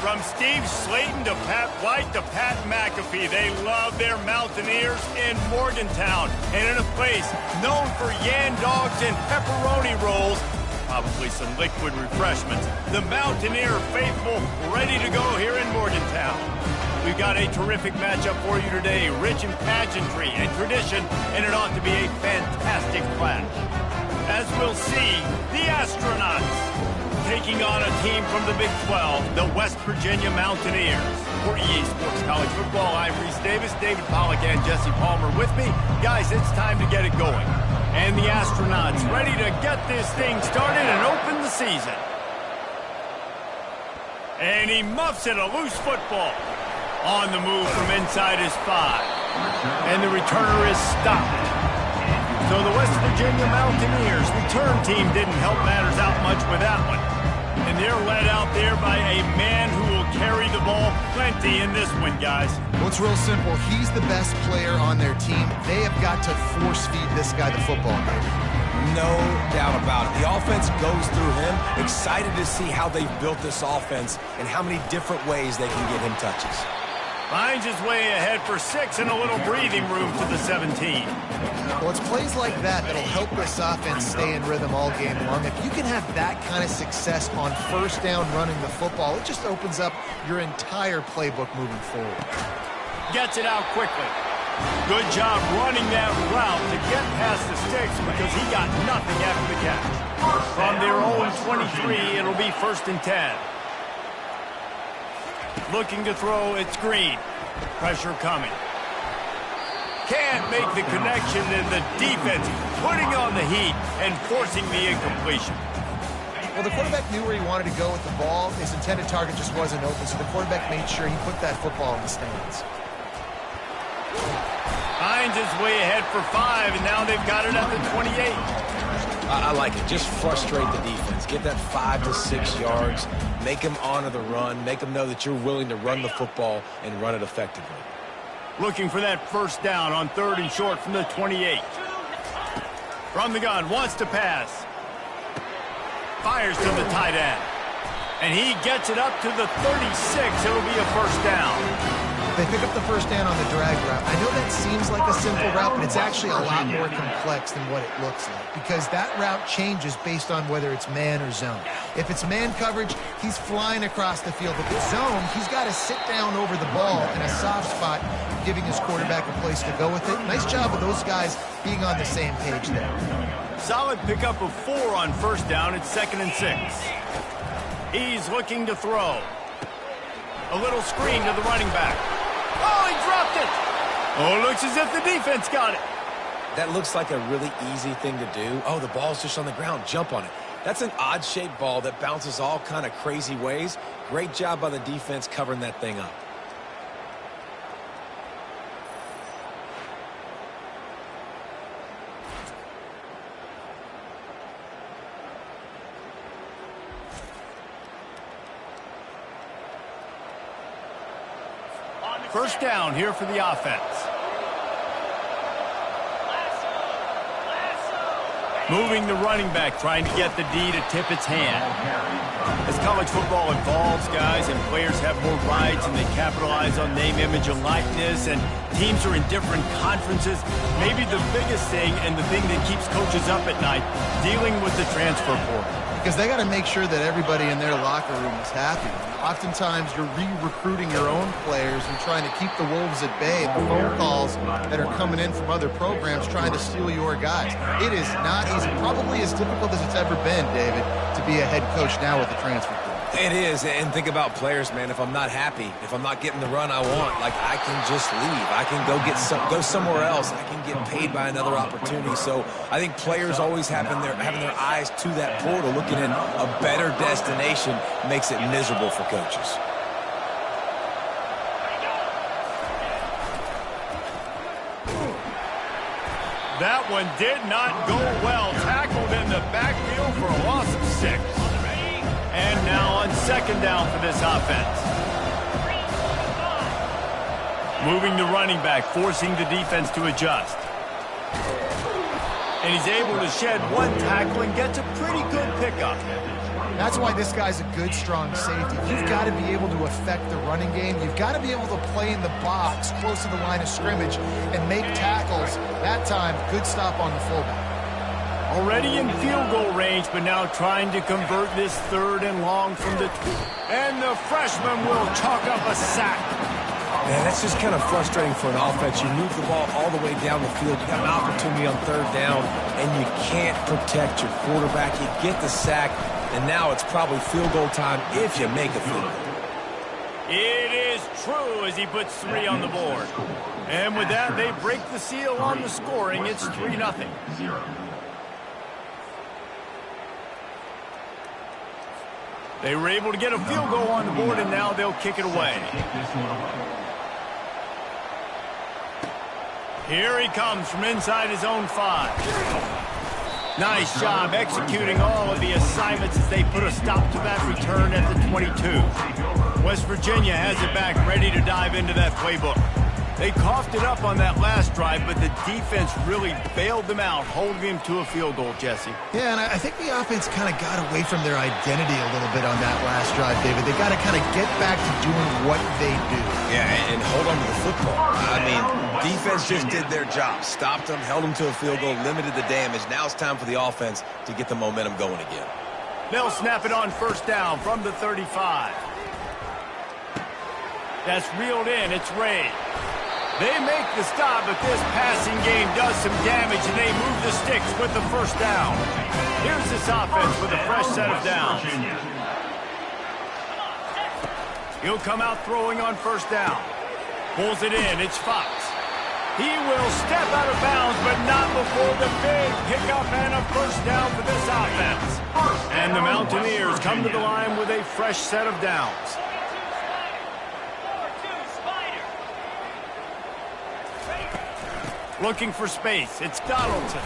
From Steve Slayton to Pat White to Pat McAfee, they love their Mountaineers in Morgantown. And in a place known for yan dogs and pepperoni rolls, probably some liquid refreshments, the Mountaineer faithful ready to go here in Morgantown. We've got a terrific matchup for you today, rich in pageantry and tradition, and it ought to be a fantastic clash. As we'll see, the Astronauts taking on a team from the Big 12, the West Virginia Mountaineers. For EA Sports College Football, I'm Reese Davis, David Pollack, and Jesse Palmer with me. Guys, it's time to get it going. And the Astronauts ready to get this thing started and open the season. And he muffs it, a loose football. On the move from inside his 5. And the returner is stopped. So the West Virginia Mountaineers return team didn't help matters out much with that one. And they're led out there by a man who will carry the ball plenty in this one, guys. Well, it's real simple. He's the best player on their team. They have got to force-feed this guy the football. No doubt about it. The offense goes through him. Excited to see how they've built this offense and how many different ways they can get him touches. Finds his way ahead for 6 and a little breathing room to the 17. Well, it's plays like that that'll help this offense stay in rhythm all game long. If you can have that kind of success on first down running the football, it just opens up your entire playbook moving forward. Gets it out quickly. Good job running that route to get past the sticks because he got nothing after the catch. From their own 23, it'll be 1st and 10. Looking to throw, it's Green. Pressure coming. Can't make the connection, and the defense putting on the heat and forcing the incompletion. Well, the quarterback knew where he wanted to go with the ball. His intended target just wasn't open, so the quarterback made sure he put that football in the stands. Finds his way ahead for 5, and now they've got it at the 28. I like it. Just frustrate the defense. Get that 5 to 6 yards. Make them honor the run. Make them know that you're willing to run the football and run it effectively. Looking for that 1st down on 3rd and short from the 28. From the gun, wants to pass. Fires to the tight end. And he gets it up to the 36. It'll be a 1st down. They pick up the 1st down on the drag route. I know that seems like a simple route, but it's actually a lot more complex than what it looks like because that route changes based on whether it's man or zone. If it's man coverage, he's flying across the field. If it's zone, he's got to sit down over the ball in a soft spot, giving his quarterback a place to go with it. Nice job of those guys being on the same page there. Solid pickup of 4 on 1st down. It's 2nd and 6. He's looking to throw. A little screen to the running back. Oh, he dropped it! Oh, looks as if the defense got it. That looks like a really easy thing to do. Oh, the ball's just on the ground. Jump on it. That's an odd-shaped ball that bounces all kind of crazy ways. Great job by the defense covering that thing up. First down here for the offense. Moving the running back, trying to get the D to tip its hand. As college football evolves, guys, and players have more rights and they capitalize on name, image, and likeness, and teams are in different conferences, maybe the biggest thing and the thing that keeps coaches up at night, dealing with the transfer portal. Because they got to make sure that everybody in their locker room is happy. Oftentimes, you're re-recruiting your own players and trying to keep the wolves at bay. The phone calls that are coming in from other programs trying to steal your guys. It is not easy. Probably as difficult as it's ever been, David, to be a head coach now with the transfer portal. It is, and think about players, man. If I'm not happy, if I'm not getting the run I want, like I can just leave. I can go somewhere else. I can get paid by another opportunity. So I think players always having their eyes to that portal, looking at a better destination, makes it miserable for coaches. That one did not go well. Tackled in the backfield for a loss of 6. And now on 2nd down for this offense. Moving the running back, forcing the defense to adjust. And he's able to shed one tackle and gets a pretty good pickup. That's why this guy's a good, strong safety. You've got to be able to affect the running game. You've got to be able to play in the box close to the line of scrimmage and make tackles. That time, good stop on the fullback. Already in field goal range, but now trying to convert this 3rd and long from the 2. And the freshman will chalk up a sack. Man, that's just kind of frustrating for an offense. You move the ball all the way down the field. You got an opportunity on 3rd down, and you can't protect your quarterback. You get the sack, and now it's probably field goal time if you make a field goal. It is true as he puts 3 on the board. And with that, they break the seal on the scoring. It's 3-0. They were able to get a field goal on the board, and now they'll kick it away. Here he comes from inside his own 5. Nice job executing all of the assignments as they put a stop to that return at the 22. West Virginia has it back, ready to dive into that playbook. They coughed it up on that last drive, but the defense really bailed them out, holding them to a field goal, Jesse. Yeah, and I think the offense kind of got away from their identity a little bit on that last drive, David. They got to kind of get back to doing what they do. Yeah, and hold on to the football. I mean, defense just did their job. Stopped them, held them to a field goal, limited the damage. Now it's time for the offense to get the momentum going again. They'll snap it on 1st down from the 35. That's reeled in. It's Ray. They make the stop, but this passing game does some damage, and they move the sticks with the 1st down. Here's this offense with a fresh set of downs. He'll come out throwing on 1st down. Pulls it in. It's Fox. He will step out of bounds, but not before the big pickup and a 1st down for this offense. And the Mountaineers come to the line with a fresh set of downs. Looking for space. It's Donaldson.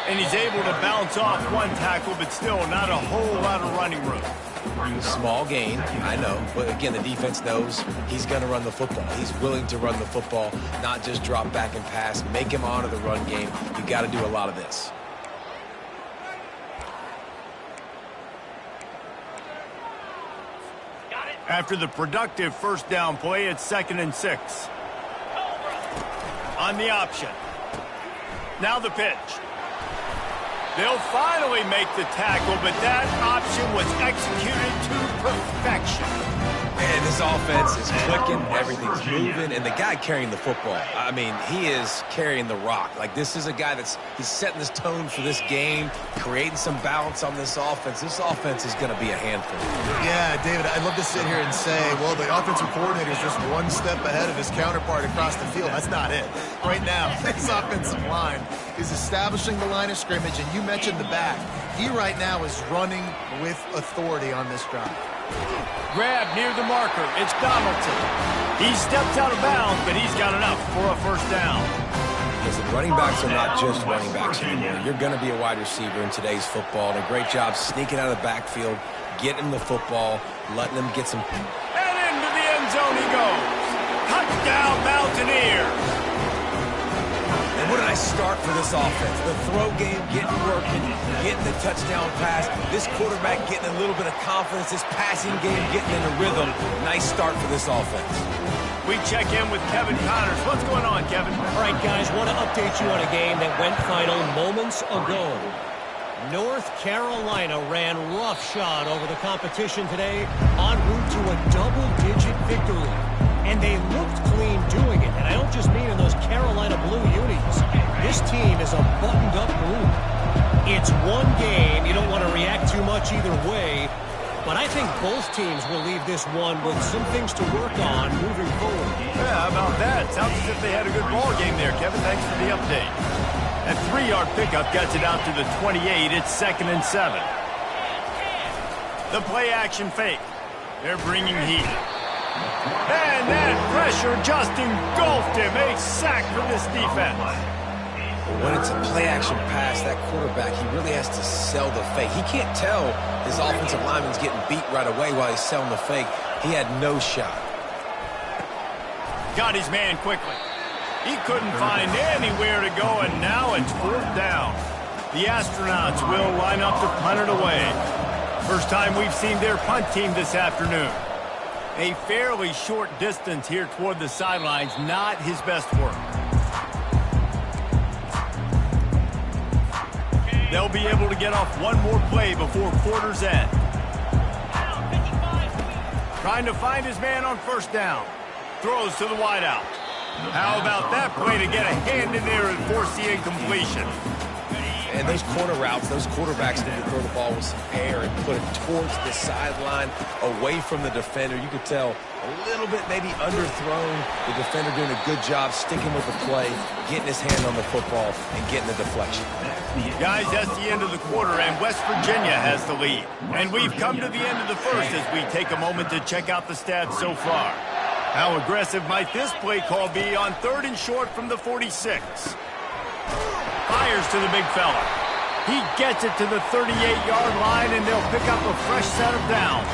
And he's able to bounce off one tackle, but still not a whole lot of running room. Small gain, I know. But again, the defense knows he's going to run the football. He's willing to run the football, not just drop back and pass. Make him honor the run game. You got to do a lot of this. After the productive 1st down play, it's 2nd and 6. On the option. Now the pitch. They'll finally make the tackle, but that option was executed to perfection. Man, this offense is clicking, everything's moving, and the guy carrying the football, I mean, he is carrying the rock. Like, this is a guy he's setting this tone for this game, creating some balance on this offense. This offense is going to be a handful. Yeah, David, I'd love to sit here and say, well, the offensive coordinator is just one step ahead of his counterpart across the field. That's not it. Right now, this offensive line is establishing the line of scrimmage, and you mentioned the back. He right now is running with authority on this drive. Grab near the marker. It's Donaldson. He steps out of bounds, but he's got enough for a 1st down. Listen, running backs are not just running backs anymore. You're going to be a wide receiver in today's football. And a great job sneaking out of the backfield, getting the football, letting them get some. And into the end zone he goes. Touchdown, Mountaineers. And what a nice start for this offense. The throw game getting working, getting the touchdown pass. This quarterback getting a little bit of confidence. This passing game getting in a rhythm. Nice start for this offense. We check in with Kevin Connors. What's going on, Kevin? All right, guys, want to update you on a game that went final moments ago. North Carolina ran roughshod over the competition today en route to a double-digit victory. And they looked clean doing it. And I don't just mean in those Carolina blue unis. This team is a buttoned-up group. It's one game. You don't want to react too much either way. But I think both teams will leave this one with some things to work on moving forward. Yeah, how about that? Sounds as if they had a good ball game there, Kevin. Thanks for the update. That 3-yard pickup gets it out to the 28. It's 2nd and 7. The play-action fake. They're bringing heat. And that pressure just engulfed him. A sack for this defense. When it's a play-action pass, that quarterback, he really has to sell the fake. He can't tell his offensive lineman's getting beat right away while he's selling the fake. He had no shot. Got his man quickly. He couldn't find anywhere to go, and now it's 4th down. The Astronauts will line up to punt it away. First time we've seen their punt team this afternoon. A fairly short distance here toward the sidelines, not his best work. They'll be able to get off one more play before quarter's end. Trying to find his man on first down. Throws to the wideout. How about that play to get a hand in there and force the incompletion? And those corner routes, those quarterbacks need to throw the ball with some air and put it towards the sideline, away from the defender. You could tell a little bit maybe underthrown. The defender doing a good job sticking with the play, getting his hand on the football, and getting the deflection. Guys, that's the end of the quarter, and West Virginia has the lead. And we've come to the end of the first as we take a moment to check out the stats so far. How aggressive might this play call be on 3rd and short from the 46? Fires to the big fella. He gets it to the 38-yard line, and they'll pick up a fresh set of downs.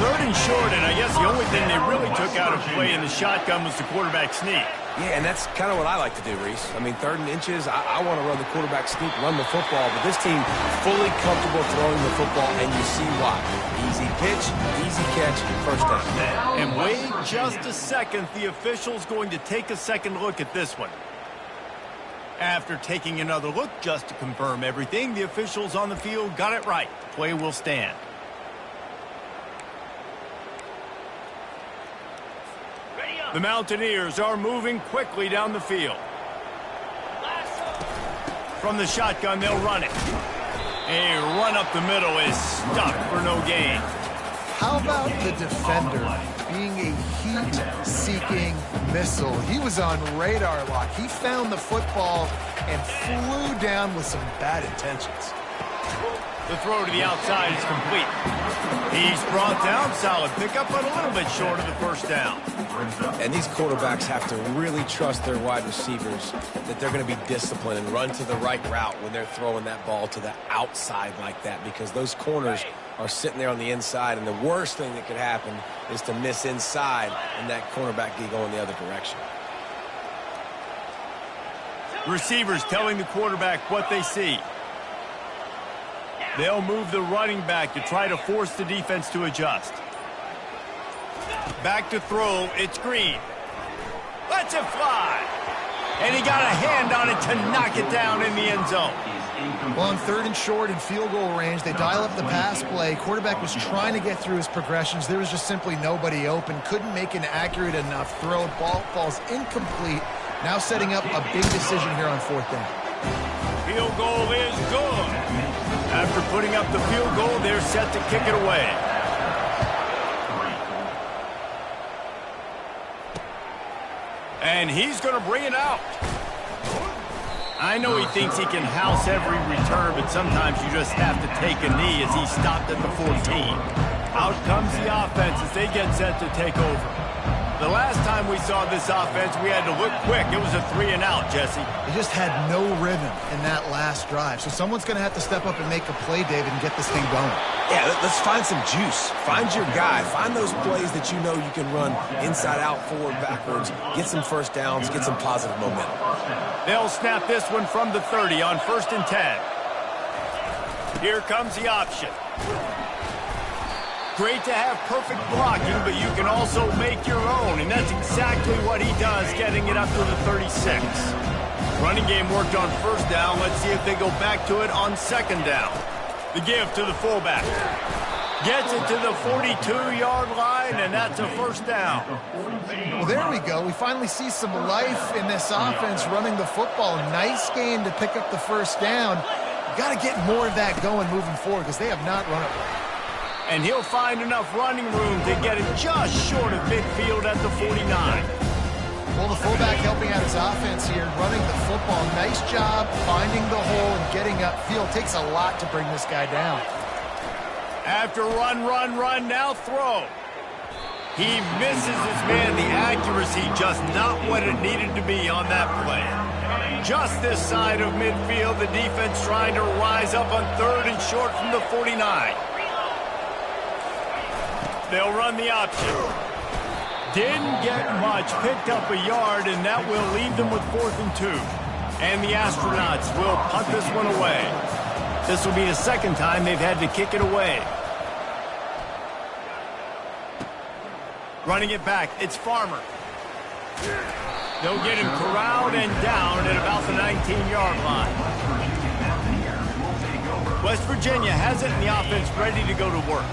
3rd and short, and I guess the only thing they really took out of play in the shotgun was the quarterback sneak. Yeah, and that's kind of what I like to do, Reese. I mean, 3rd and inches, I want to run the quarterback sneak, run the football, but this team fully comfortable throwing the football, and you see why. Easy pitch, easy catch, first down. And wait just a second. The official's going to take a second look at this one. After taking another look just to confirm everything, the officials on the field got it right. The play will stand. The Mountaineers are moving quickly down the field. From the shotgun, they'll run it. A run up the middle is stuck for no gain. How about the defender being a heat-seeking missile? He was on radar lock. He found the football and flew down with some bad intentions. The throw to the outside is complete. He's brought down, solid pickup, but a little bit short of the first down. And these quarterbacks have to really trust their wide receivers that they're going to be disciplined and run to the right route when they're throwing that ball to the outside like that, because those corners are sitting there on the inside, and the worst thing that could happen is to miss inside and that cornerback get going the other direction. Receivers telling the quarterback what they see. They'll move the running back to try to force the defense to adjust. Back to throw, it's Green. Lets it fly. And he got a hand on it to knock it down in the end zone. Well, on 3rd and short in field goal range, they dial up the pass play. Quarterback was trying to get through his progressions. There was just simply nobody open. Couldn't make an accurate enough throw. Ball falls incomplete. Now setting up a big decision here on 4th down. Field goal is good. After putting up the field goal, they're set to kick it away. And he's going to bring it out. I know he thinks he can house every return, but sometimes you just have to take a knee as he stopped at the 14. Out comes the offense as they get set to take over. The last time we saw this offense, we had to look quick. It was a 3-and-out, Jesse. They just had no rhythm in that last drive. So someone's going to have to step up and make a play, David, and get this thing going. Yeah, let's find some juice. Find your guy. Find those plays that you know you can run inside out, forward, backwards. Get some first downs. Get some positive momentum. They'll snap this one from the 30 on 1st and 10. Here comes the option. Great to have perfect blocking, but you can also make your own, and that's exactly what he does, getting it up to the 36. Running game worked on 1st down. Let's see if they go back to it on 2nd down. The give to the fullback. Gets it to the 42-yard line, and that's a 1st down. Well, there we go. We finally see some life in this offense running the football. Nice game to pick up the 1st down. You got to get more of that going moving forward because they have not run it well. And he'll find enough running room to get it just short of midfield at the 49. Well, the fullback helping out his offense here, running the football. Nice job finding the hole and getting upfield. Takes a lot to bring this guy down. After run, now throw. He misses his man. The accuracy just not what it needed to be on that play. Just this side of midfield, the defense trying to rise up on 3rd and short from the 49. They'll run the option. Didn't get much, picked up a yard, and that will leave them with 4th and 2. And the Astronauts will punt this one away. This will be the second time they've had to kick it away. Running it back, it's Farmer. They'll get him corralled and down at about the 19-yard line. West Virginia has it in the offense ready to go to work.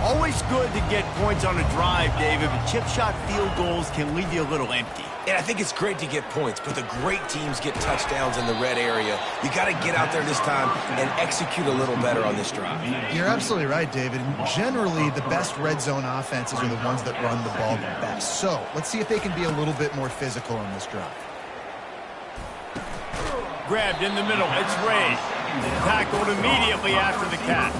Always good to get points on a drive, David, but chip shot field goals can leave you a little empty. And I think it's great to get points, but the great teams get touchdowns in the red area. You got to get out there this time and execute a little better on this drive. You're absolutely right, David. Generally, the best red zone offenses are the ones that run the ball the best. So let's see if they can be a little bit more physical on this drive. Grabbed in the middle, it's Ray. Tackled immediately after the catch.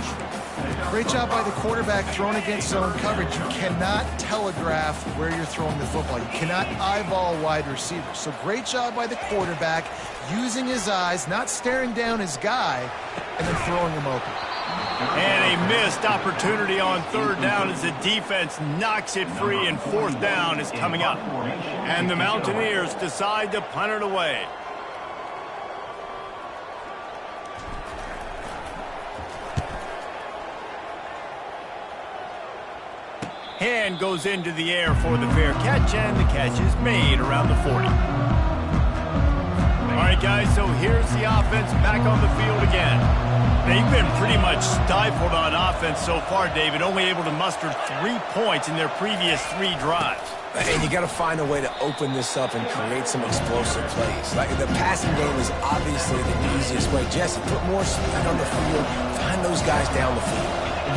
Great job by the quarterback thrown against zone coverage. You cannot telegraph where you're throwing the football. You cannot eyeball wide receivers. So great job by the quarterback using his eyes, not staring down his guy, and then throwing him open. And a missed opportunity on third down as the defense knocks it free, and fourth down is coming up. And the Mountaineers decide to punt it away. Hand goes into the air for the fair catch, and the catch is made around the 40. All right, guys, so here's the offense back on the field again. They've been pretty much stifled on offense so far, David, only able to muster 3 points in their previous 3 drives. And you got to find a way to open this up and create some explosive plays. Like the passing game is obviously the easiest way. Jesse, put more speed on the field, find those guys down the field.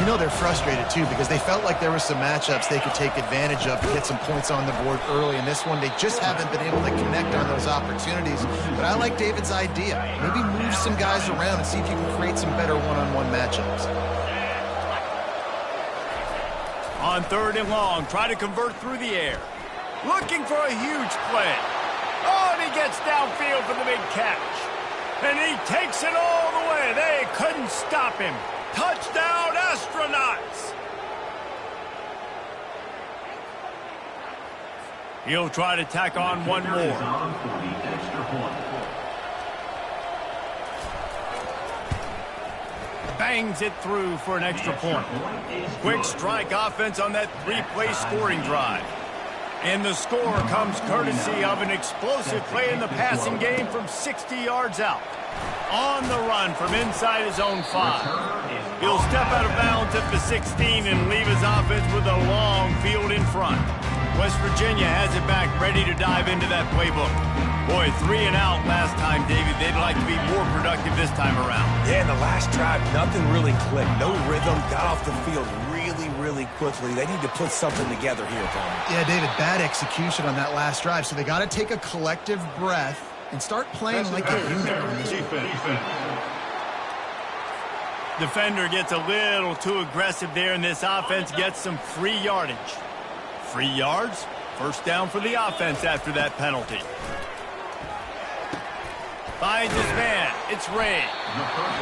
You know they're frustrated, too, because they felt like there were some matchups they could take advantage of to get some points on the board early. In this one, they just haven't been able to connect on those opportunities. But I like David's idea. Maybe move some guys around and see if you can create some better one-on-one matchups. On third and long, try to convert through the air. Looking for a huge play. Oh, and he gets downfield for the big catch. And he takes it all the way. They couldn't stop him. Touchdown, Astronauts! He'll try to tack on one more. Bangs it through for an extra point. Quick strike offense on that 3-play scoring drive. And the score comes courtesy of an explosive play in the passing game from 60 yards out. On the run from inside his own 5. He'll step out of bounds at the 16 and leave his offense with a long field in front. West Virginia has it back, ready to dive into that playbook. Boy, 3 and out last time, David. They'd like to be more productive this time around. Yeah, in the last drive, nothing really clicked. No rhythm, got off the field really quickly. They need to put something together here, Tommy. Yeah, David, bad execution on that last drive, so they got to take a collective breath and start playing like a unit on this one. Defender gets a little too aggressive there, and this offense gets some free yardage. Free yards, first down for the offense after that penalty. Finds his man, it's Ray.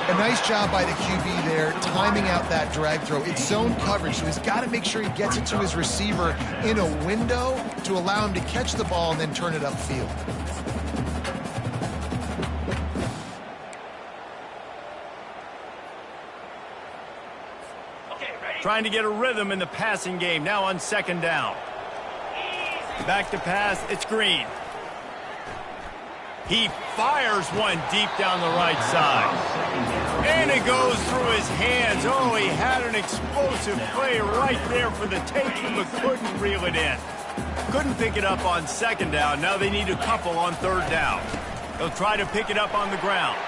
A nice job by the QB there, timing out that drag throw. It's zone coverage, so he's got to make sure he gets it to his receiver in a window to allow him to catch the ball and then turn it upfield. Trying to get a rhythm in the passing game, now on second down. Back to pass, it's Green. He fires one deep down the right side. And it goes through his hands. Oh, he had an explosive play right there for the taking, but couldn't reel it in. Couldn't pick it up on second down. Now they need a couple on third down. They'll try to pick it up on the ground.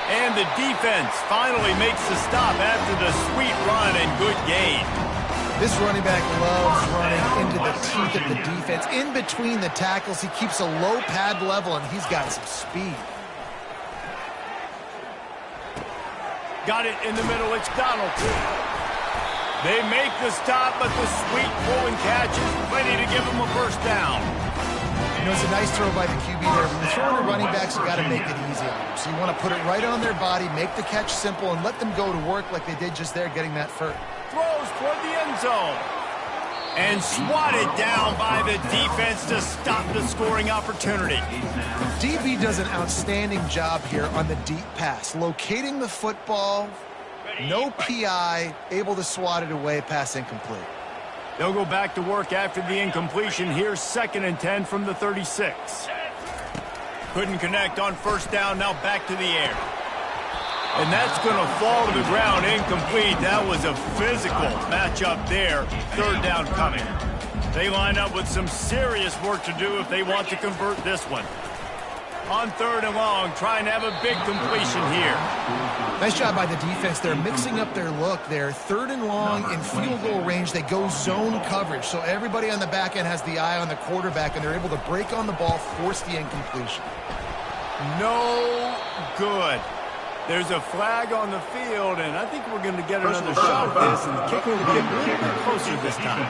And the defense finally makes the stop after the sweet run and good gain. This running back loves running into the teeth of the defense. In between the tackles, he keeps a low pad level, and he's got some speed. Got it in the middle, it's Donald. They make the stop, but the sweet pull and catch is plenty to give them a first down. You know, it's a nice throw by the QB there. When you're throwing to running backs, you got to make it easy on them. So you want to put it right on their body, make the catch simple, and let them go to work like they did just there, getting that first. Throws toward the end zone. And swatted down by the defense to stop the scoring opportunity. DB does an outstanding job here on the deep pass. Locating the football, no PI, able to swat it away, pass incomplete. They'll go back to work after the incompletion. Here's 2nd and 10 from the 36. Couldn't connect on first down, now back to the air. And that's going to fall to the ground incomplete. That was a physical matchup there. 3rd down coming. They line up with some serious work to do if they want to convert this one. On 3rd and long, trying to have a big completion here. Nice job by the defense. They're mixing up their look there. 3rd and long in field goal range. They go zone coverage. So everybody on the back end has the eye on the quarterback, and they're able to break on the ball, force the incompletion. No good. There's a flag on the field, and I think we're going to get another shot at this, and the kicker will get a little bit closer this time.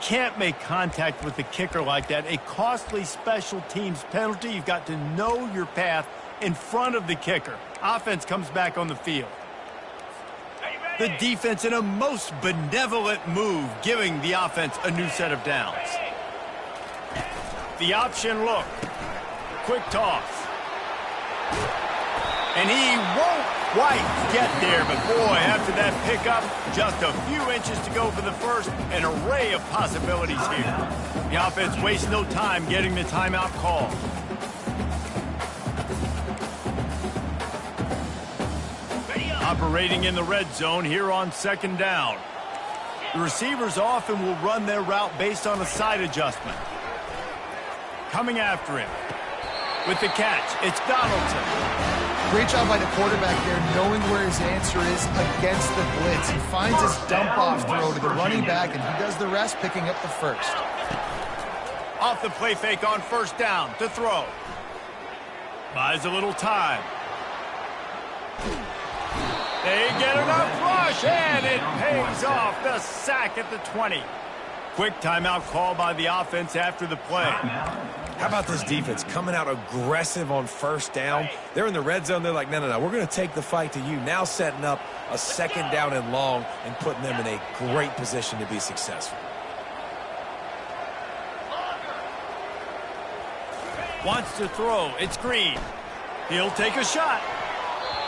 Can't make contact with the kicker like that. A costly special teams penalty. You've got to know your path in front of the kicker. Offense comes back on the field. The defense in a most benevolent move, giving the offense a new set of downs. The option look. Quick toss. And he won't quite get there, but boy, after that pickup, just a few inches to go for the first, an array of possibilities here. The offense wastes no time getting the timeout call. Operating in the red zone here on 2nd down. The receivers often will run their route based on a side adjustment. Coming after him. With the catch, it's Donaldson. Great job by the quarterback there, knowing where his answer is against the blitz. He finds his dump-off throw to the running back, and he does the rest, picking up the first. Off the play fake on 1st down to throw. Buys a little time. They get enough rush, and it pays off. The sack at the 20. Quick timeout call by the offense after the play. How about this defense coming out aggressive on 1st down? They're in the red zone. They're like, no, we're going to take the fight to you. Now setting up a 2nd down and long and putting them in a great position to be successful. Wants to throw. It's Green. He'll take a shot.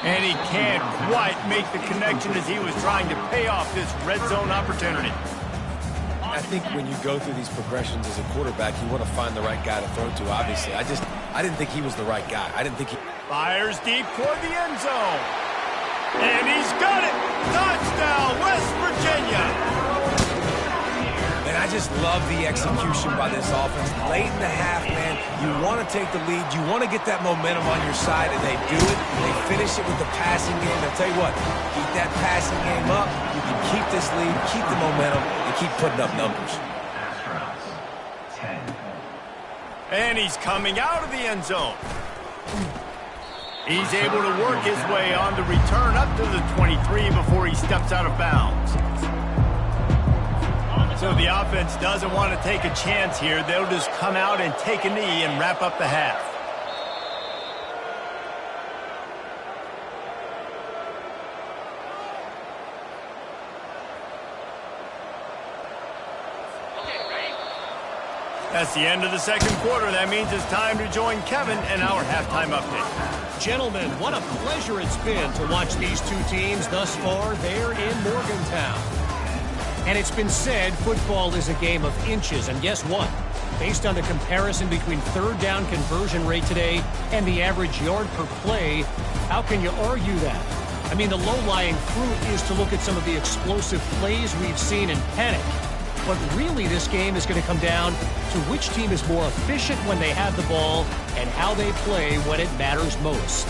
And he can't quite make the connection as he was trying to pay off this red zone opportunity. I think when you go through these progressions as a quarterback, you want to find the right guy to throw to, obviously. I didn't think he was the right guy. I didn't think he... Fires deep toward the end zone. And he's got it. Touchdown, West Virginia. And I just love the execution by this offense. Late in the half, man, you want to take the lead. You want to get that momentum on your side, and they do it. They finish it with the passing game. I'll tell you what, keep that passing game up. You can keep this lead, keep the momentum, and keep putting up numbers. And he's coming out of the end zone. He's able to work his way on the return up to the 23 before he steps out of bounds. So the offense doesn't want to take a chance here. They'll just come out and take a knee and wrap up the half. That's the end of the 2nd quarter. That means it's time to join Kevin and our halftime update. Gentlemen, what a pleasure it's been to watch these two teams thus far there in Morgantown. And it's been said football is a game of inches, and guess what? Based on the comparison between 3rd down conversion rate today and the average yard per play, how can you argue that? I mean, the low-lying fruit is to look at some of the explosive plays we've seen in panic. But really, this game is going to come down to which team is more efficient when they have the ball and how they play when it matters most.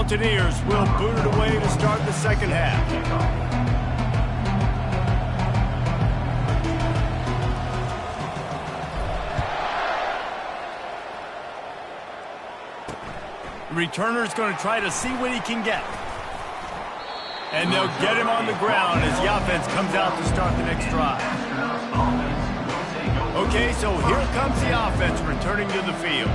Mountaineers will boot it away to start the second half. The returner's going to try to see what he can get. And they'll get him on the ground as the offense comes out to start the next drive. Okay, so here comes the offense returning to the field.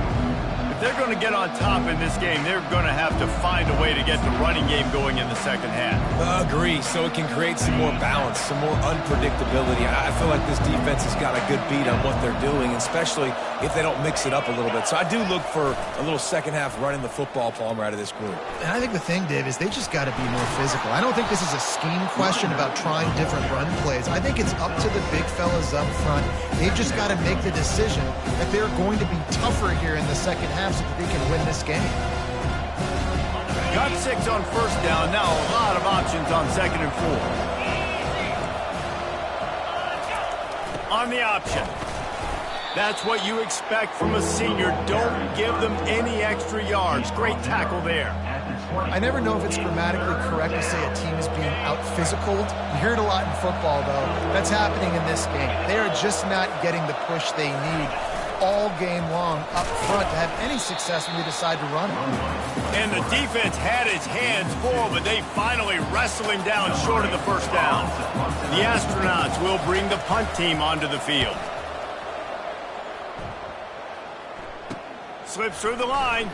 If they're going to get on top in this game, they're going to have to find a way to get the running game going in the second half. Agree, so it can create some more balance, some more unpredictability. I feel like this defense has got a good beat on what they're doing, especially if they don't mix it up a little bit. So I do look for a little second half running the football, Palmer, out of this group. And I think the thing, Dave, is they just got to be more physical. I don't think this is a scheme question about trying different run plays. I think it's up to the big fellas up front. They've just got to make the decision that they're going to be tougher here in the second half so that they can win this game. Got 6 on first down. Now a lot of options on second and 4. On the option. That's what you expect from a senior. Don't give them any extra yards. Great tackle there. I never know if it's grammatically correct to say a team is being out-physicaled. You hear it a lot in football, though. That's happening in this game. They are just not getting the push they need all game long up front to have any success when they decide to run it. And the defense had its hands full, but they finally wrestle him down short of the first down. The Astronauts will bring the punt team onto the field. Slips through the line.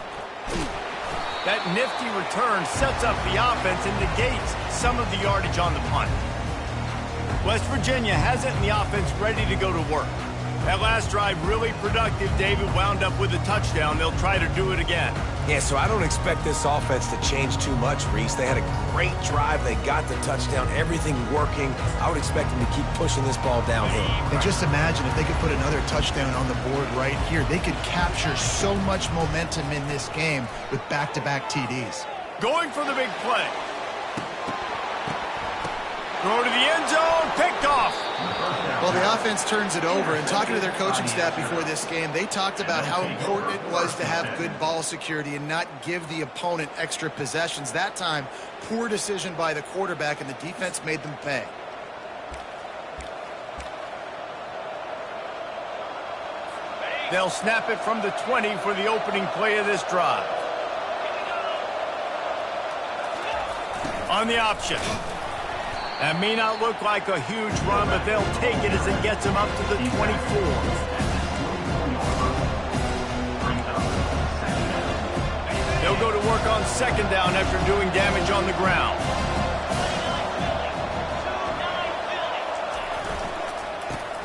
That nifty return sets up the offense and negates some of the yardage on the punt. West Virginia has it in the offense ready to go to work. That last drive really productive. David wound up with a touchdown. They'll try to do it again. Yeah, so I don't expect this offense to change too much, Reese. They had a great drive. They got the touchdown. Everything working. I would expect them to keep pushing this ball downhill. And just imagine if they could put another touchdown on the board right here. They could capture so much momentum in this game with back-to-back TDs. Going for the big play. Throw to the end zone. Picked off. Well, the offense turns it over, and talking to their coaching staff before this game, they talked about how important it was to have good ball security and not give the opponent extra possessions. That time, poor decision by the quarterback, and the defense made them pay. They'll snap it from the 20 for the opening play of this drive. On the option. That may not look like a huge run, but they'll take it as it gets them up to the 24. They'll go to work on second down after doing damage on the ground.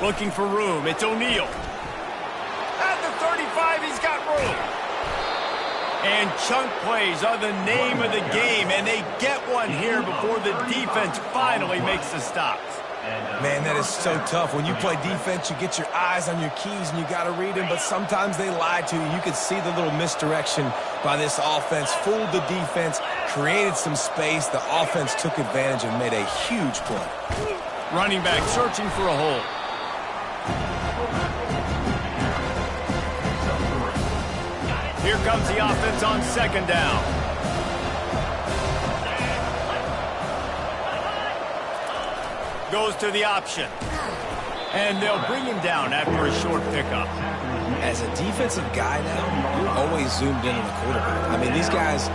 Looking for room. It's O'Neal. At the 35, he's got room. And chunk plays are the name of the game, and they get one here before the defense finally makes the stop. Man, that is so tough. When you play defense, you get your eyes on your keys, and you got to read them, but sometimes they lie to you. You could see the little misdirection by this offense, fooled the defense, created some space. The offense took advantage and made a huge play. Running back searching for a hole. Here comes the offense on second down. Goes to the option. And they'll bring him down after a short pickup. As a defensive guy now, you're always zoomed in on the quarterback. I mean, these guys,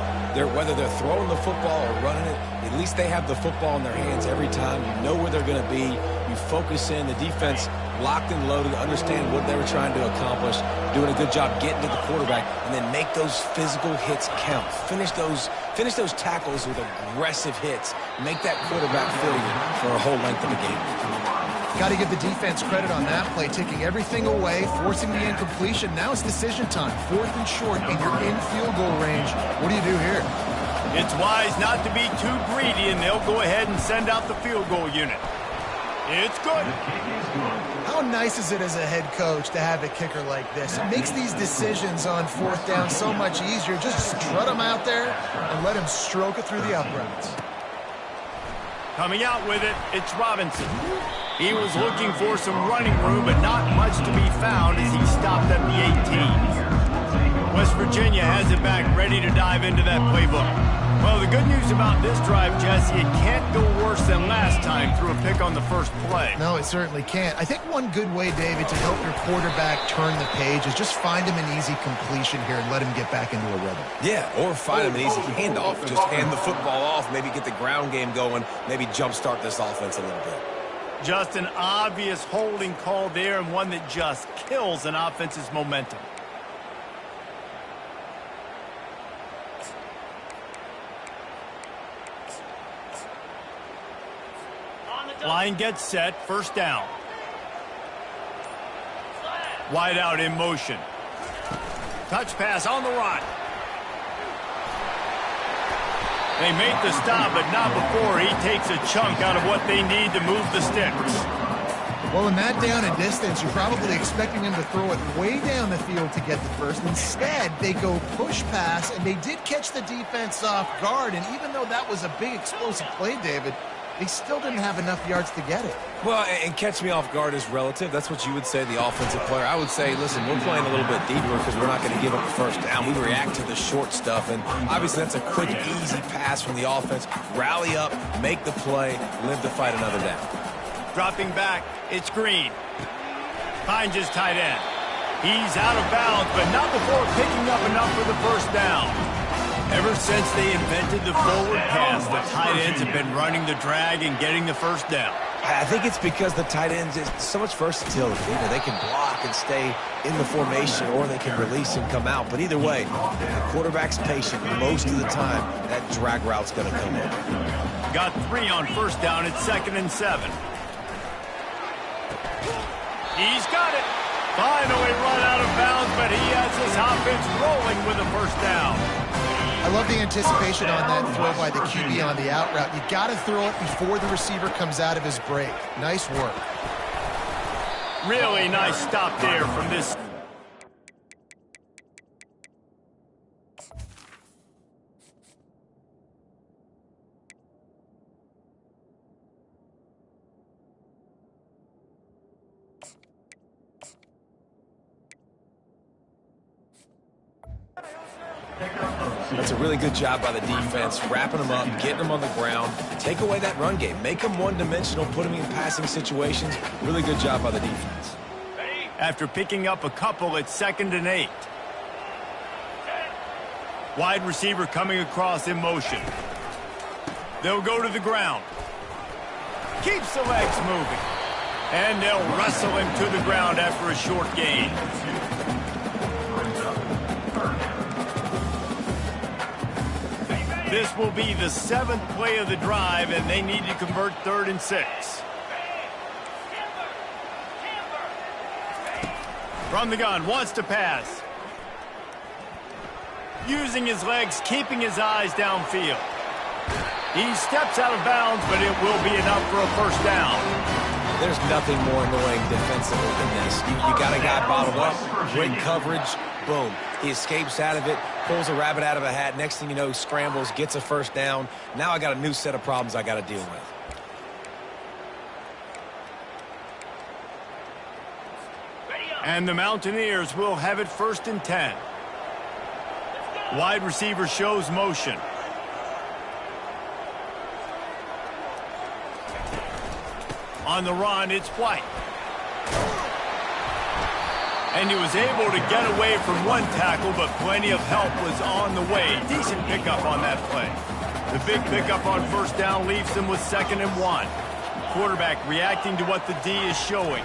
whether they're throwing the football or running it, at least they have the football in their hands every time. You know where they're going to be. You focus in. The defense locked and loaded, understand what they were trying to accomplish, doing a good job getting to the quarterback, and then make those physical hits count. Finish those tackles with aggressive hits. Make that quarterback feel you for a whole length of the game. Got to give the defense credit on that play, taking everything away, forcing the incompletion. Now it's decision time. 4th and short, and you're in field goal range. What do you do here? It's wise not to be too greedy, and they'll go ahead and send out the field goal unit. It's good. How nice is it as a head coach to have a kicker like this? It makes these decisions on 4th down so much easier. Just strut him out there and let him stroke it through the uprights. Coming out with it, it's Robinson. He was looking for some running room, but not much to be found as he stopped at the 18. West Virginia has it back, ready to dive into that playbook. Well, the good news about this drive, Jesse, it can't go worse than last time through a pick on the first play. No, it certainly can't. I think one good way, David, to help your quarterback turn the page is just find him an easy completion here and let him get back into a rhythm. Yeah, or find him an easy handoff. Just hand the football off, maybe get the ground game going, maybe jumpstart this offense a little bit. Just an obvious holding call there, and one that just kills an offense's momentum. Line gets set, first down. Wide out in motion. Touch pass on the run. They make the stop, but not before he takes a chunk out of what they need to move the sticks. Well, in that down and distance, you're probably expecting him to throw it way down the field to get the first. Instead, they go push pass, and they did catch the defense off guard. And even though that was a big explosive play, David, they still didn't have enough yards to get it. Well, and catch me off guard is relative. That's what you would say, the offensive player. I would say, listen, we're playing a little bit deeper because we're not going to give up the first down. We react to the short stuff, and obviously that's a quick, easy pass from the offense. Rally up, make the play, live to fight another down. Dropping back, it's Green. Finds his tight end. He's out of bounds, but not before picking up enough for the first down. Ever since they invented the forward pass, the tight ends have been running the drag and getting the first down. I think it's because the tight ends is so much versatility. You know, they can block and stay in the formation, or they can release and come out. But either way, the quarterback's patient most of the time. That drag route's going to come in. Got 3 on first down. It's 2nd and 7. He's got it. Finally run out of bounds, but he has his offense rolling with a first down. I love the anticipation on that throw by the QB on the out route. You got to throw it before the receiver comes out of his break. Nice work. Really nice stop there from this. That's a really good job by the defense, wrapping them up, getting them on the ground. Take away that run game. Make them one-dimensional, put them in passing situations. Really good job by the defense. After picking up a couple, it's 2nd and 8. Wide receiver coming across in motion. They'll go to the ground. Keeps the legs moving. And they'll wrestle him to the ground after a short gain. This will be the 7th play of the drive, and they need to convert 3rd and 6. From the gun, wants to pass. Using his legs, keeping his eyes downfield. He steps out of bounds, but it will be enough for a first down. There's nothing more annoying defensively than this. You got a guy bottled up, great coverage, boom. He escapes out of it, pulls a rabbit out of a hat. Next thing you know, scrambles, gets a first down. Now I got a new set of problems I got to deal with. And the Mountaineers will have it 1st and 10. Wide receiver shows motion. On the run, it's White. And he was able to get away from one tackle, but plenty of help was on the way. Decent pickup on that play. The big pickup on first down leaves them with 2nd and 1. Quarterback reacting to what the D is showing.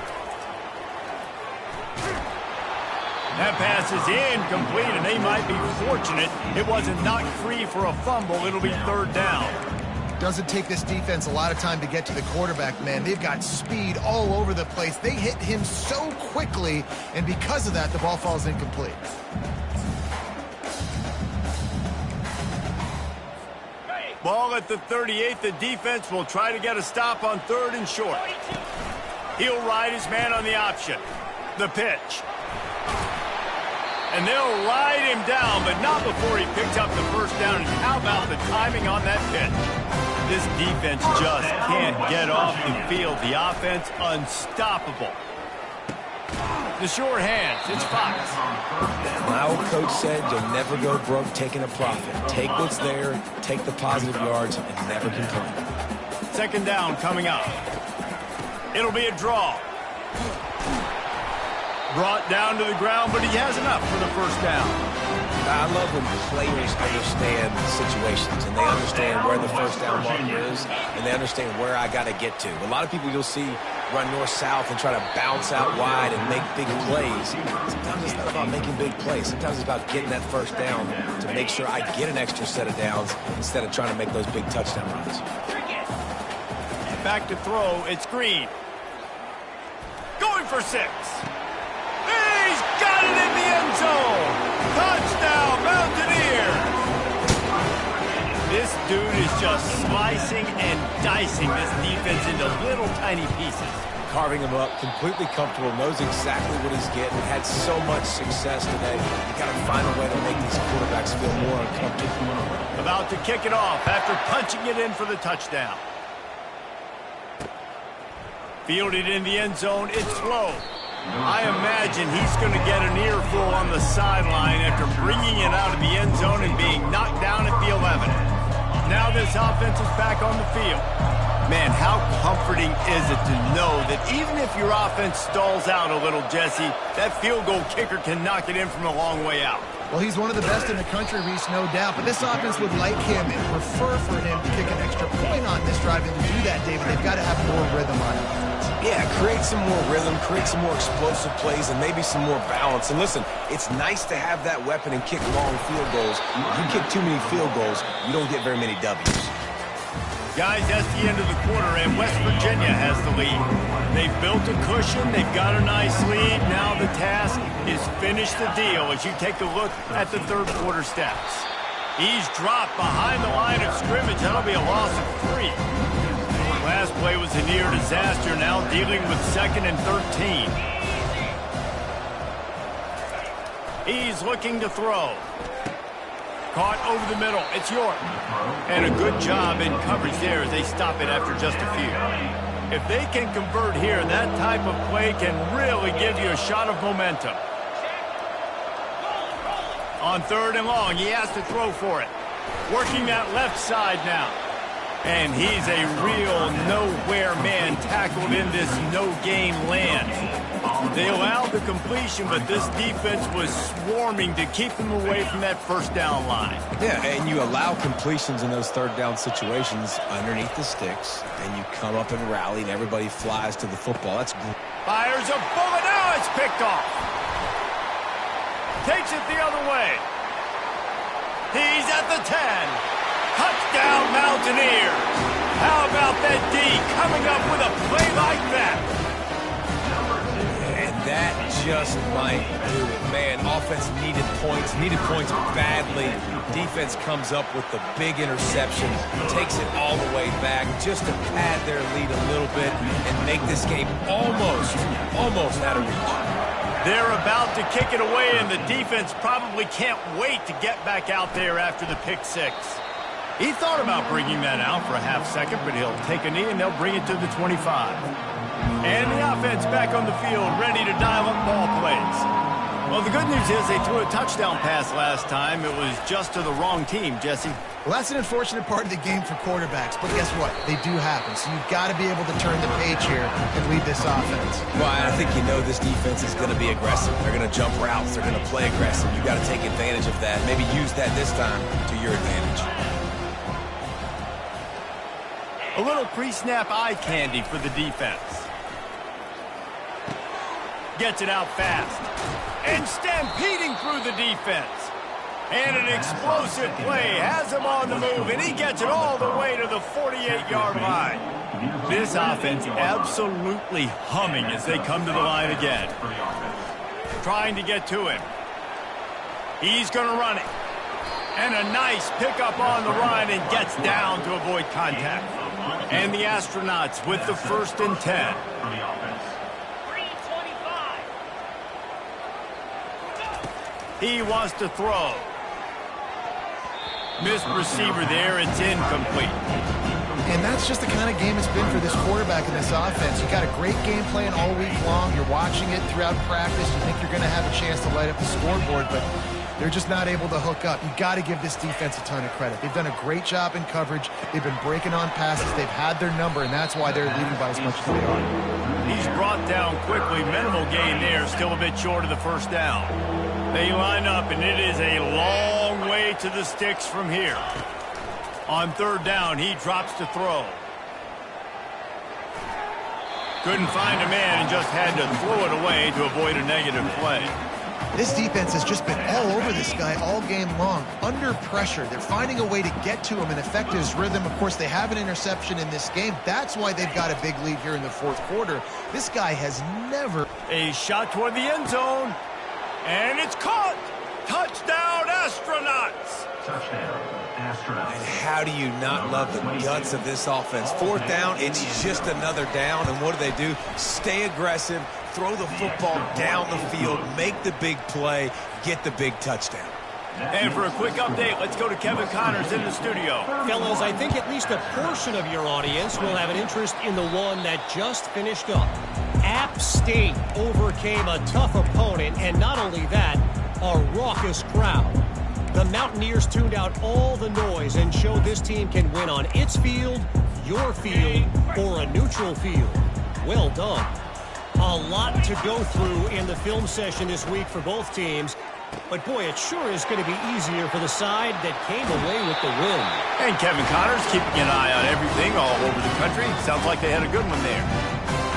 That pass is incomplete, and they might be fortunate it wasn't knocked free for a fumble. It'll be 3rd down. Doesn't take this defense a lot of time to get to the quarterback, man. They've got speed all over the place. They hit him so quickly, and because of that, the ball falls incomplete. Ball at the 38. The defense will try to get a stop on 3rd and short. He'll ride his man on the option. The pitch. And they'll ride him down, but not before he picks up the first down. And how about the timing on that pitch? This defense just can't get off the field. The offense unstoppable. The sure hands. It's Fox. My old coach said you'll never go broke taking a profit. Take what's there, take the positive yards, and never complain. Second down coming up. It'll be a draw. Brought down to the ground, but he has enough for the first down. I love when players understand situations and they understand where the first down marker is and they understand where I got to get to. A lot of people you'll see run north-south and try to bounce out wide and make big plays. Sometimes it's not about making big plays. Sometimes it's about getting that first down to make sure I get an extra set of downs instead of trying to make those big touchdown runs. Back to throw. It's Green. Going for 6. He's got it in the end zone. Touchdown, Mountaineers. This dude is just slicing and dicing this defense into little tiny pieces. Carving him up, completely comfortable, knows exactly what he's getting, had so much success today. You got to find a way to make these quarterbacks feel more uncomfortable. About to kick it off after punching it in for the touchdown. Fielded in the end zone, it's low. I imagine he's going to get an earful on the sideline after bringing it out of the end zone and being knocked down at the 11. Now this offense is back on the field. Man, how comforting is it to know that even if your offense stalls out a little, Jesse, that field goal kicker can knock it in from a long way out. Well, he's one of the best in the country, Reese, no doubt. But this offense would like him and prefer for him to kick an extra point on this drive. And to do that, David, they've got to have more rhythm on offense. Yeah, create some more rhythm, create some more explosive plays, and maybe some more balance. And listen, it's nice to have that weapon and kick long field goals. If you kick too many field goals, you don't get very many W's. Guys, that's the end of the quarter, and West Virginia has the lead. They've built a cushion. They've got a nice lead. Now the task is finish the deal as you take a look at the third quarter stats. He's dropped behind the line of scrimmage. That'll be a loss of 3. Last play was a near disaster, now dealing with 2nd and 13. He's looking to throw. Caught over the middle. It's York. And a good job in coverage there as they stop it after just a few. If they can convert here, that type of play can really give you a shot of momentum. On 3rd and long, he has to throw for it. Working that left side now. And he's a real nowhere man tackled in this no-gain land. They allowed the completion, but this defense was swarming to keep them away from that first down line. Yeah, and you allow completions in those third down situations underneath the sticks, and you come up and rally, and everybody flies to the football. That's great. Fires a bullet. Now it's picked off. Takes it the other way. He's at the 10. Touchdown, Mountaineers. How about that D coming up with a play like that? And that just might do it. Man, offense needed points badly. Defense comes up with the big interception, takes it all the way back just to pad their lead a little bit and make this game almost out of reach. They're about to kick it away, and the defense probably can't wait to get back out there after the pick 6. He thought about bringing that out for a half second, but he'll take a knee and they'll bring it to the 25. And the offense back on the field, ready to dial up ball plays. Well, the good news is they threw a touchdown pass last time. It was just to the wrong team, Jesse. Well, that's an unfortunate part of the game for quarterbacks, but guess what? They do happen, so you've got to be able to turn the page here and lead this offense. Well, I think you know this defense is going to be aggressive. They're going to jump routes. They're going to play aggressive. You've got to take advantage of that. Maybe use that this time to your advantage. A little pre-snap eye candy for the defense. Gets it out fast. And stampeding through the defense. And an explosive play has him on the move, and he gets it all the way to the 48-yard line. This offense absolutely humming as they come to the line again. Trying to get to him. He's going to run it. And a nice pickup on the run and gets down to avoid contact. And the Astronauts with the 1st and 10. He wants to throw. Missed receiver there. It's incomplete. And that's just the kind of game it's been for this quarterback in this offense. You got a great game plan all week long. You're watching it throughout practice. You think you're going to have a chance to light up the scoreboard, but they're just not able to hook up. You got to give this defense a ton of credit. They've done a great job in coverage. They've been breaking on passes. They've had their number, and that's why they're leading by as much as they are. He's brought down quickly. Minimal gain there. Still a bit short of the first down. They line up, and it is a long way to the sticks from here. On third down, he drops to throw. Couldn't find a man and just had to throw it away to avoid a negative play. This defense has just been all over this guy all game long. Under pressure, they're finding a way to get to him and affect his rhythm. Of course, they have an interception in this game. That's why they've got a big lead here in the fourth quarter. This guy has never... A shot toward the end zone, and it's caught! Touchdown, Astronauts! Touchdown, Astronauts. And how do you not love the guts of this offense? Fourth down, it's just another down, and what do? Stay aggressive, throw the football down the field, make the big play, get the big touchdown. And for a quick update, let's go to Kevin Connors in the studio. Fellas, I think at least a portion of your audience will have an interest in the one that just finished up. App State overcame a tough opponent, and not only that, a raucous crowd. The Mountaineers tuned out all the noise and showed this team can win on its field, your field, or a neutral field. Well done. A lot to go through in the film session this week for both teams. But, boy, it sure is going to be easier for the side that came away with the win. And Kevin Connors keeping an eye on everything all over the country. Sounds like they had a good one there.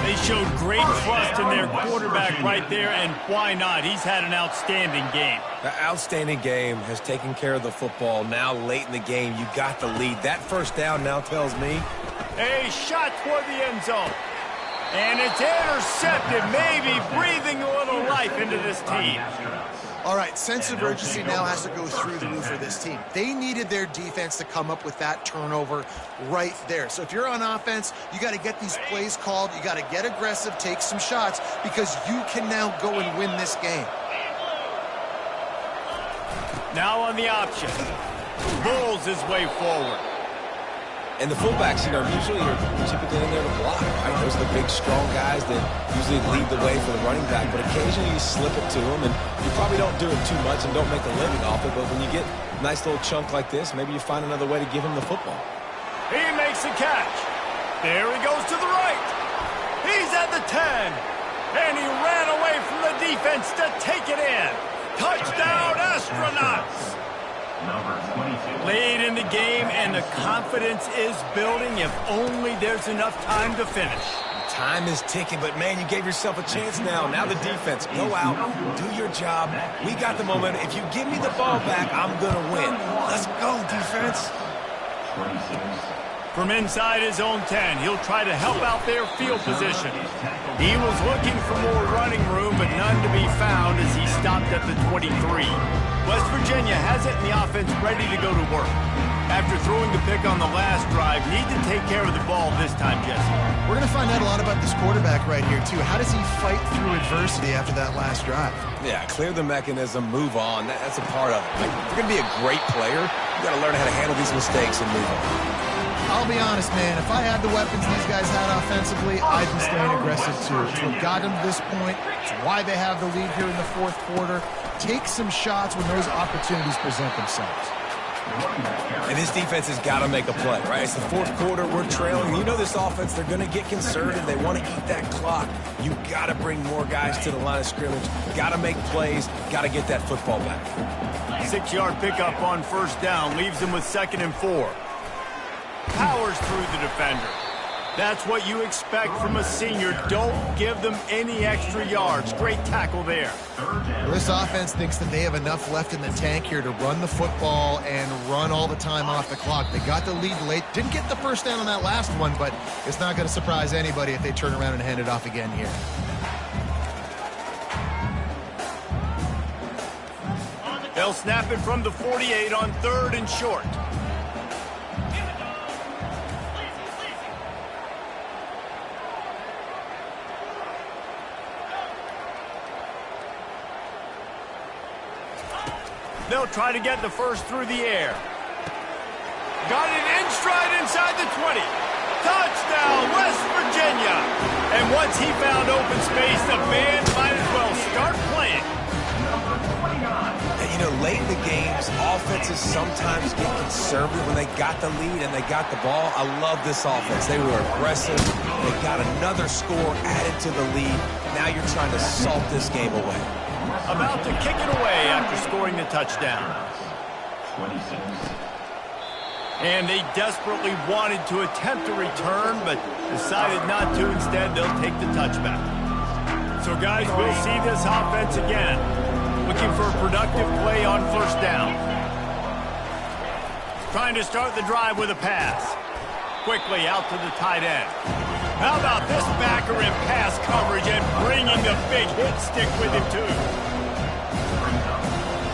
They showed great trust in their quarterback right there, and why not? He's had an outstanding game. The outstanding game has taken care of the football. Now, late in the game, you got the lead. That first down now tells me. A shot toward the end zone. And it's intercepted, maybe breathing a little life into this team. All right, sense of urgency now has to go through the roof for this team. They needed their defense to come up with that turnover right there. So if you're on offense, you got to get these plays called. You got to get aggressive, take some shots, because you can now go and win this game. Now on the option. Bulls his way forward. And the fullbacks, usually are typically in there to block, right? Those are the big, strong guys that usually lead the way for the running back. But occasionally you slip it to them, and you probably don't do it too much and don't make a living off it. But when you get a nice little chunk like this, maybe you find another way to give him the football. He makes the catch. There he goes to the right. He's at the 10. And he ran away from the defense to take it in. Touchdown, Astronauts. Late in the game, and the confidence is building if only there's enough time to finish. Time is ticking, but, man, you gave yourself a chance now. Now the defense, go out, do your job. We got the momentum. If you give me the ball back, I'm going to win. Let's go, defense. From inside his own 10, he'll try to help out their field position. He was looking for more running room, but none to be found as he stopped at the 23. West Virginia has it in the offense ready to go to work. After throwing the pick on the last drive, need to take care of the ball this time, Jesse. We're going to find out a lot about this quarterback right here, too. How does he fight through adversity after that last drive? Yeah, clear the mechanism, move on. That's a part of it. Like, if you're going to be a great player, you got to learn how to handle these mistakes and move on. I'll be honest, man. If I had the weapons these guys had offensively, I'd be staying aggressive, too. It's what got them to this point. It's why they have the lead here in the fourth quarter. Take some shots when those opportunities present themselves. And this defense has got to make a play, right? It's the fourth quarter. We're trailing. You know this offense, they're going to get conservative. They want to eat that clock. You got to bring more guys to the line of scrimmage. Got to make plays. Got to get that football back. 6-yard pickup on first down leaves them with 2nd and 4. Powers through the defender. That's what you expect from a senior. Don't give them any extra yards. Great tackle there. Well, this offense thinks that they have enough left in the tank here to run the football and run all the time off the clock. They got the lead late. Didn't get the first down on that last one, but it's not going to surprise anybody if they turn around and hand it off again here. They'll snap it from the 48 on 3rd and short. They'll try to get the first through the air. Got it in stride inside the 20. Touchdown, West Virginia. And once he found open space, the band might as well start playing. And, you know, late in the games, offenses sometimes get conservative when they got the lead and they got the ball. I love this offense. They were aggressive. They got another score added to the lead. Now you're trying to salt this game away. About to kick it away after scoring the touchdown. 26. And they desperately wanted to attempt a return, but decided not to. Instead, they'll take the touchback. So, guys, we'll see this offense again. Looking for a productive play on first down. Trying to start the drive with a pass. Quickly out to the tight end. How about this backer in pass coverage and bringing the big hit stick with him, too.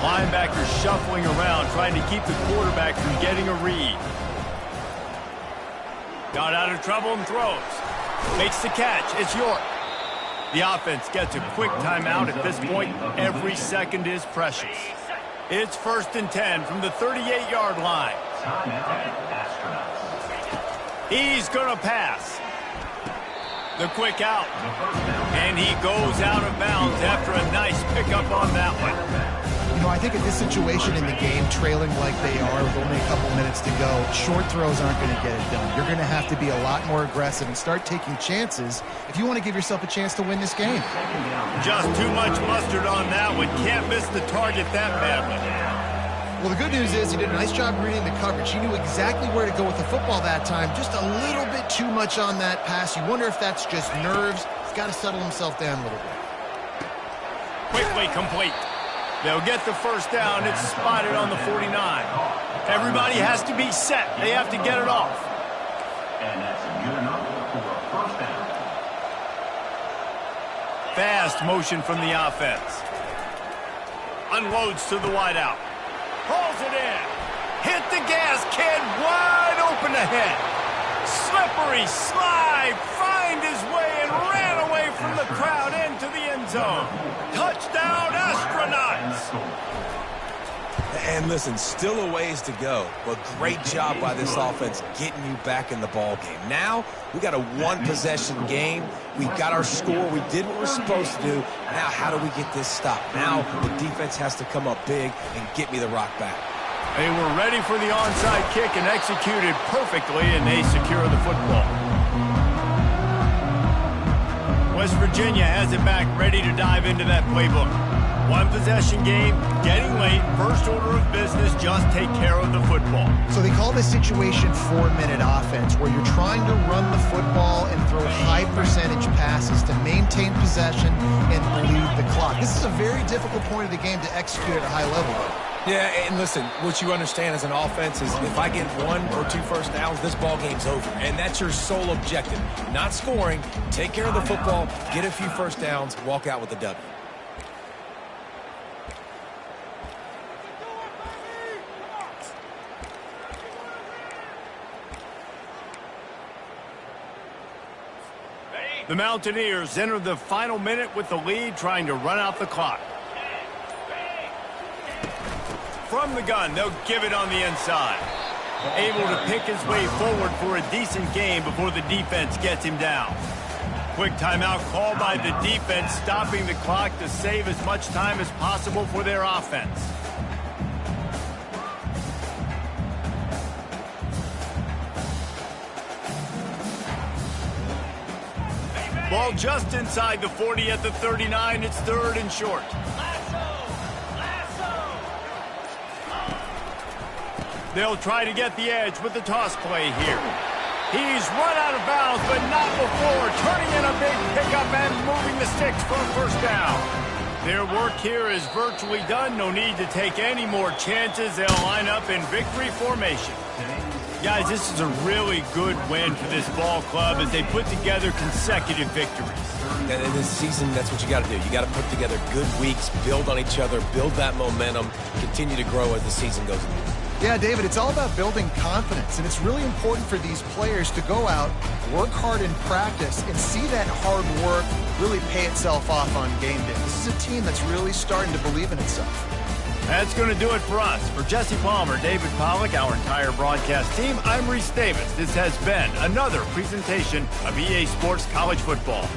Linebacker shuffling around, trying to keep the quarterback from getting a read. Got out of trouble and throws. Makes the catch. It's York. The offense gets a quick timeout at this point. Every second is precious. It's 1st and 10 from the 38-yard line. He's going to pass. The quick out. And he goes out of bounds after a nice pickup on that one. You know, I think in this situation in the game, trailing like they are with only a couple minutes to go, short throws aren't going to get it done. You're going to have to be a lot more aggressive and start taking chances if you want to give yourself a chance to win this game. Just too much mustard on that one. Can't miss the target that badly. Well, the good news is he did a nice job reading the coverage. He knew exactly where to go with the football that time. Just a little bit too much on that pass. You wonder if that's just nerves. He's got to settle himself down a little bit. Quickly complete. They'll get the first down. It's spotted on the 49. Everybody has to be set. They have to get it off. And that's good enough for a first down. Fast motion from the offense. Unloads to the wideout. Pulls it in. Hit the gas, kid. Wide open ahead. Slippery slide. Find his way and ran away from the crowd into the end zone. Touchdown, Astronauts. And listen, still a ways to go, but great job by this offense getting you back in the ball game. Now, we got a one-possession game. We got our score. We did what we're supposed to do. Now, how do we get this stopped? Now, the defense has to come up big and get me the rock back. They were ready for the onside kick and executed perfectly, and they secure the football. West Virginia has it back, ready to dive into that playbook. One possession game, getting late, first order of business, just take care of the football. So they call this situation 4-minute offense, where you're trying to run the football and throw high percentage passes to maintain possession and bleed the clock. This is a very difficult point of the game to execute at a high level. Yeah, and listen, what you understand as an offense is if I get 1 or 2 first downs, this ball game's over. And that's your sole objective. Not scoring, take care of the football, get a few first downs, walk out with a W. The Mountaineers enter the final minute with the lead, trying to run out the clock. From the gun, they'll give it on the inside. Able to pick his way forward for a decent game before the defense gets him down. Quick timeout called by the defense, stopping the clock to save as much time as possible for their offense. Ball just inside the 40 at the 39. It's 3rd and short. They'll try to get the edge with the toss play here. He's run out of bounds, but not before turning in a big pickup and moving the sticks for a first down. Their work here is virtually done. No need to take any more chances. They'll line up in victory formation. Guys, this is a really good win for this ball club as they put together consecutive victories. And in this season, that's what you got to do. You got to put together good weeks, build on each other, build that momentum, continue to grow as the season goes on. Yeah, David, it's all about building confidence, and it's really important for these players to go out, work hard in practice, and see that hard work really pay itself off on game day. This is a team that's really starting to believe in itself. That's going to do it for us. For Jesse Palmer, David Pollack, our entire broadcast team, I'm Reese Davis. This has been another presentation of EA Sports College Football.